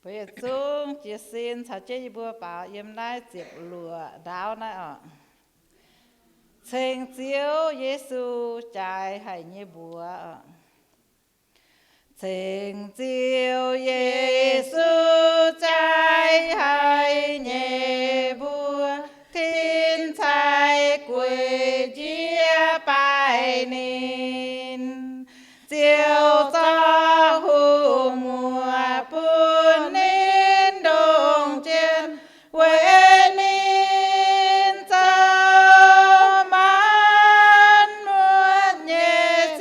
bây giờ xuống chia xin sao chơi bữa bảo yếm nái dịp lùa đáo nái ạ Thành chiếu Giêsu trái hay như bùa Thành chiếu Giêsu trái hay như bùa Thiên thái quê chia bài nín chiếu cho hùng mùa buồn nín đồng trên quê nín cho mãn muôn nhẹ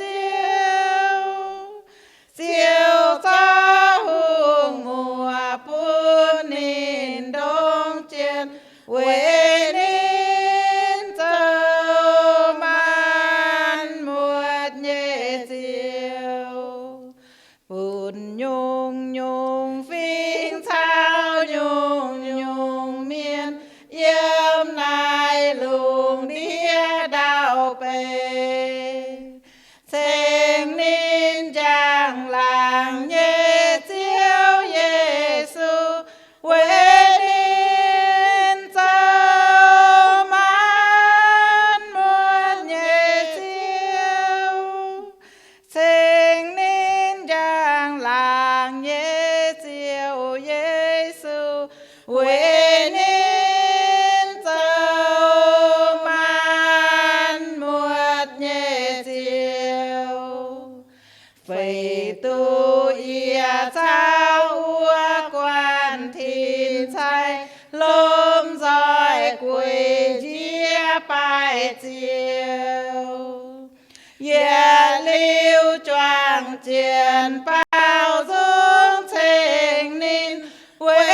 chiếu cho hùng mùa buồn nín đồng trên quê nín cho mãn muôn nhẹ buồn nhung nhung phiên thao nhung nhung miên yếm nai luồng đĩa đào bề Thành nín giang làng nhé chiếu Giêsu quê nín cho mãn muôn nhé chiếu Thành nín giang làng nhé chiếu Giêsu quê nín cho mãn muôn nhé chiếu Phầy tu ia sao ua quan thiên sai lôm giỏi quê chia bài chiều Ye liu choàng triển bao dung thành nín quê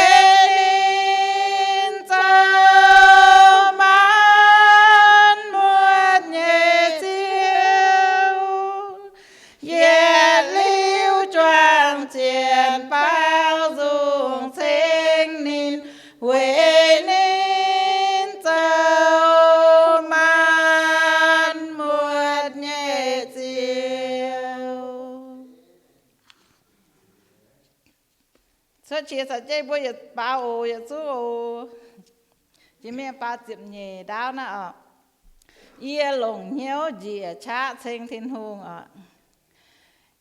nín cho mãn muôn nhẹ chiếu Ye liu choàng triển bao dung thành nín quê nín cho mãn muôn nhẹ chiếu Xuất chia sẻ chơi bữa giờ bao ồ giờ chú ồ Chỉ mẹ ba dịp nhẹ đáo nè ạ Ia lồng nhéo dìa chá thành thiên hùng ạ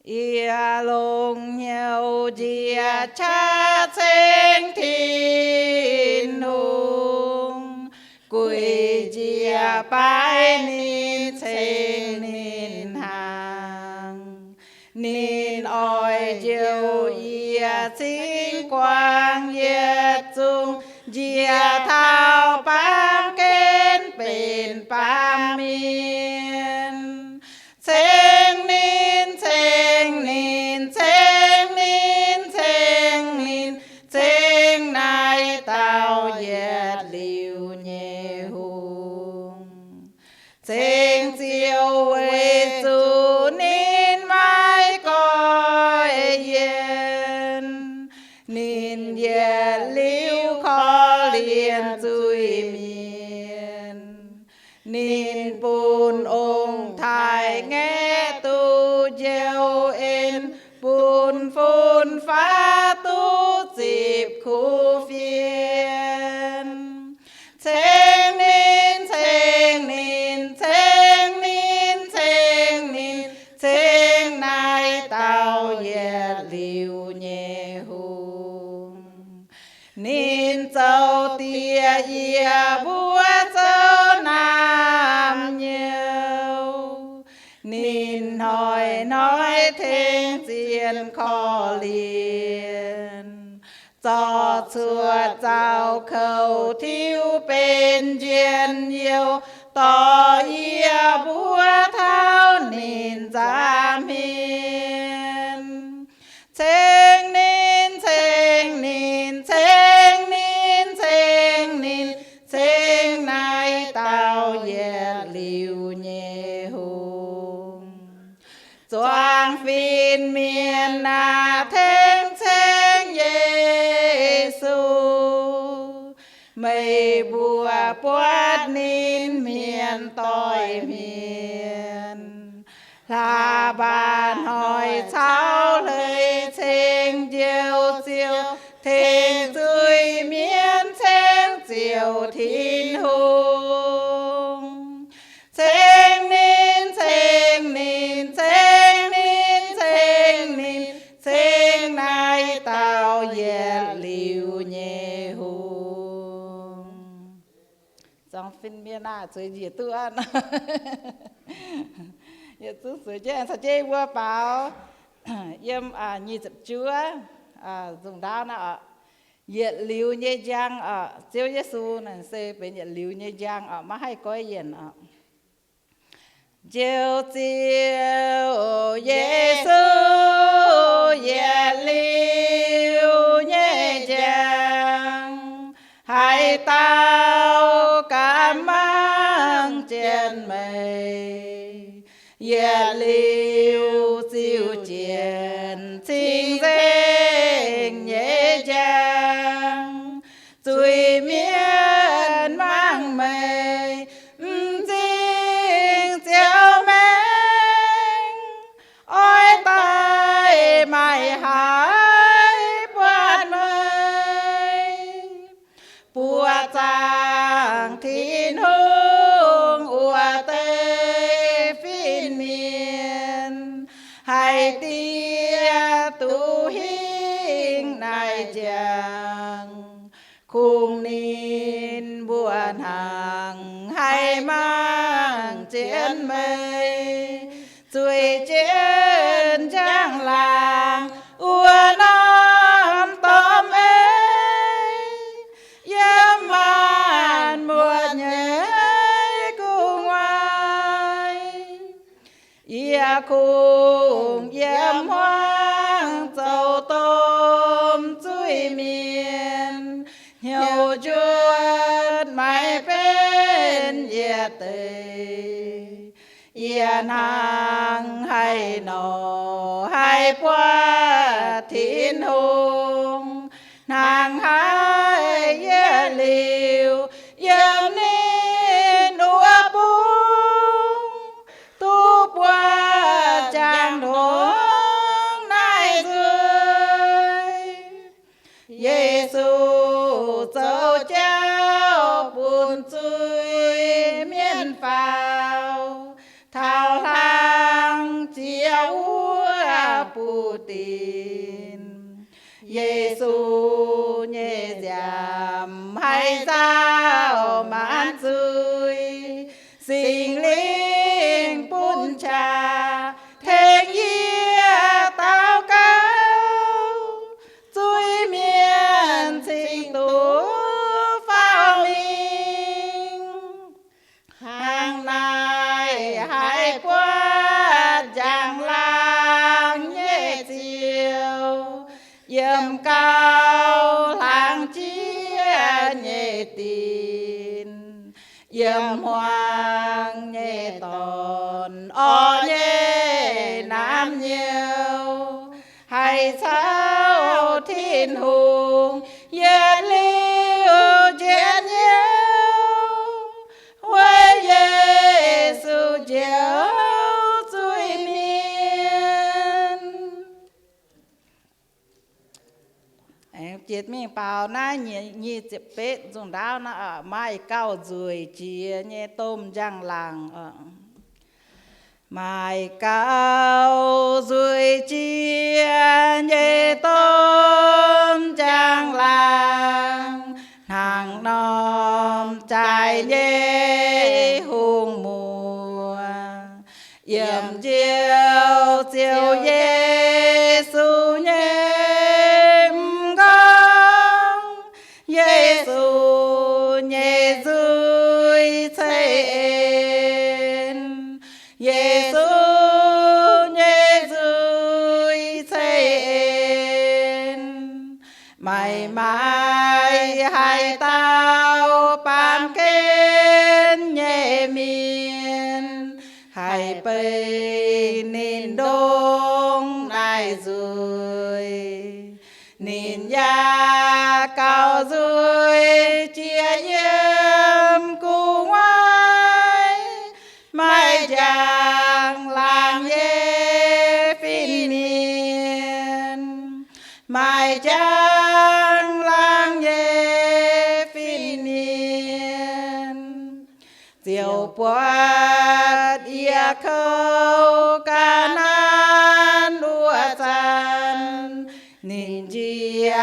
Ia lồng nhéo dìa chá thành thiên hùng Quỳ dìa bái nín thành nín hàng Nín oi chiều ia chính quang yết dung Dìa thao bám kên bền bám miên Thành nín, thành nín, thành nín, thành nín Thành nai tao yết liu nhẹ hùng Thành chiều Giêsu nín mãi coi yên Nín yết liu khó liền duy miên Nín bùn ông thái nghe tu dèo ên Bùn phun phá tu dịp khu phiên Thành nín, thành nín, thành nín, thành nín Thành nai tao yết liu nhẹ hùng Nín châu tia ia búa châu nam nhiều Nín hỏi nói thêm diện khó liền Cho xua trao khẩu thiếu bên duyên nhiều Tỏ ia búa thao nín giam hiên Thành nín, thành nín, thành nín, thành nín Thành nai tao yết liu nhẹ hùng Choàng phiên miền na thêm thành Giêsu Mây bùa bót nín miền tội miền Là bàn hỏi sao lời thành diệu diệu thình tươi miên sen diệu thiên hùng sen nín sen nín sen nín sen nín sen nay tao về liều nhẹ hùng trong phim miền Nam chơi gì tôi ăn giờ tôi sửa chơi sao chơi qua bảo yếm nhị dập chúa dùng đao nè nhiệt liu nhẹ giang siêu Giêsu nên sẽ bị nhiệt liu nhẹ giang mà hay coi yên chiều chiều Giêsu nhiệt liu nhẹ giang hay tao cảm mang trên mây nhiệt liu siêu chiến chính danh nhẹ giang tùy miên mang mây chính chiều mênh ôi tay mày hái bát mây bùa chàng thiên hương ua tê phiên miền hay tia tu hình này chàng khung nín buồn hàng hay mang trên mây chuối trên trang làng ua non tôm ấy yếm màn mùa nhé cùng ngoài cùng yếm hoang dầu tôm chuối miền nhiều chuột mãi bên yên hàng hay nọ hay qua thiên hùng nàng hay liều yếm nên ua bung tu qua chàng đốn này rơi Giêsu dấu trao buồn chui miên phào thao lang chia ua bù tin Giêsu nhẹ giảm hay sao mãn chui sinh linh bún trà thênh yê tao cao chui miên sinh tú phao minh hàng này hay qua giang làng nhẹ chiều yếm cao làng chia nhẹ tin yếm hoang nhẹ tòn nhẹ nam nhiều hay sao thiên hùng yên liêu chiến nhiều với Giêsu chiếu chuối miên em chết mình bảo na nhị chếp bết dùng đao na mai cao rồi chia nhẹ tôm giang làng mai cao rồi chia nhẹ tôm giang làng nàng non trái nhẹ hùng mùa yểm chiều chiều Giêsu nhẹ con Giêsu nhẹ dưới trên Giêsu nhẹ dưới trên mày mãi hay tao ban kên nhẹ miên hay bầy nên đông này rồi nên ya cao rồi chia yếm cùng ai mai chàng làng ye phiên miên mai chàng chiều bọt ia khâu ca nan đua san nhìn chia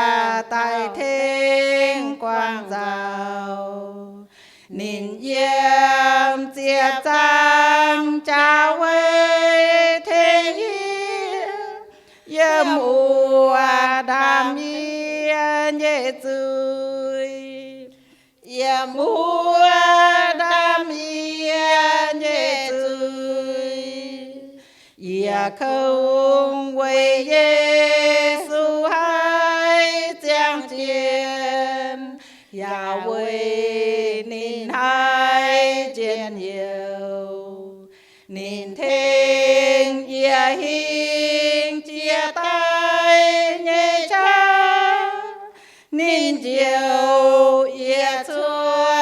tại thiên quang giàu nhìn yếm chia trang cha quê thế yếm ua đam yên nhẹ tươi yếm ua đam yên nhẹ tươi ia không quê Giêsu hai trang chiến ya quê nín hai chiến nhiều nín thiên ia hiên chia tay nhẹ cha nín chiều ia chua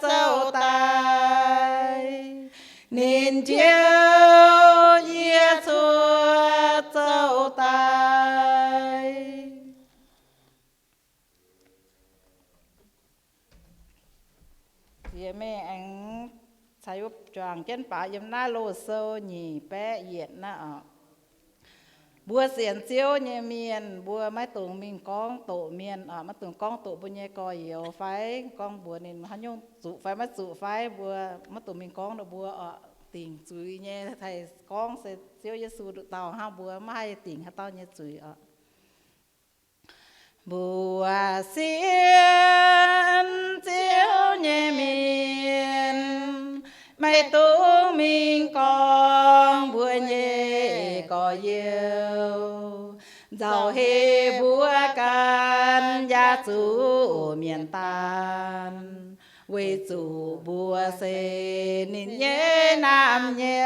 châu tai nín chiều ia chua châu tai. Dì mẹ anh sai úp choàng chân bả yếm na lô sô nhì bé yết na ọ bùa xiển chiếu nhẹ miền bùa máy tùng mình con tổ miền ở máy tùng con tổ bùa nhẹ coi yếu phái con bùa nên hắn nhung dụ phái máy dụ phái bùa máy tùng mình con được bùa ở tỉnh chuối nhẹ thầy con sẽ chiếu Giêsu được tàu ha bùa mai tỉnh ha tao nhẹ chuối ở bùa xiển chiếu nhẹ miền máy tùng mình con bùa nhẹ coi yêu giàu hê búa can gia chủ miền tan quê chủ búa xê nín nhé nam nhiều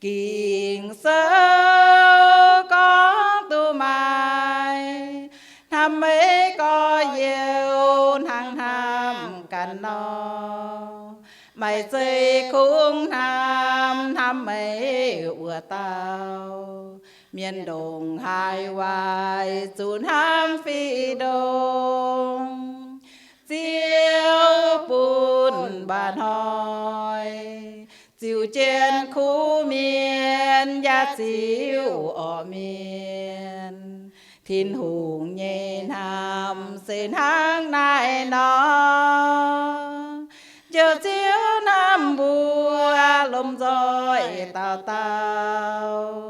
kinh sâu con tu mai tham mấy có yêu hàng ham cần nó mày xây khung tham mấy ủa tao miền đồng hai hoài chốn ham phi đông chiếu bùn bàn hỏi chiều trên khu miền gia chiếu ở miền thiên hùng nhện hàm sen hang nai nó chờ chiếu nam bùa lom roi tao tao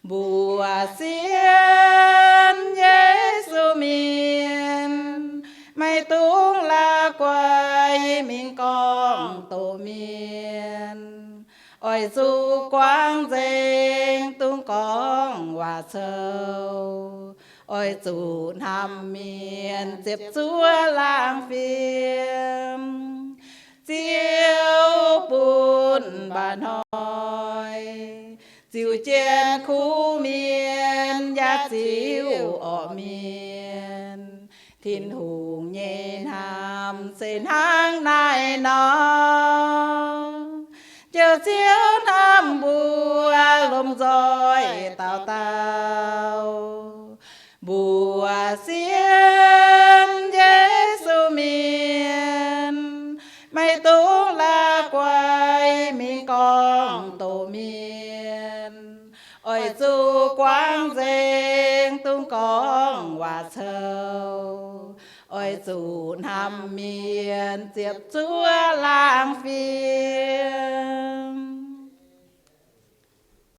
bùa xiên Giêsu miền mày tung là quay mình con tổ miền ôi du quang dên tung con hòa sâu ôi dù nam miền tiếp chúa làng phim chiếu bùn bàn hỏi chiều trên khu miền gia chiếu ở miền thiên hùng nhện hàm sen hang nai nó chờ chiếu nam bùa lom roi tao tao bùa xiên Giêsu miền mày tung là quay mình con tổ miền ôi du quang dên tung con hòa sâu ôi dù nam miền tiếp chúa làng phim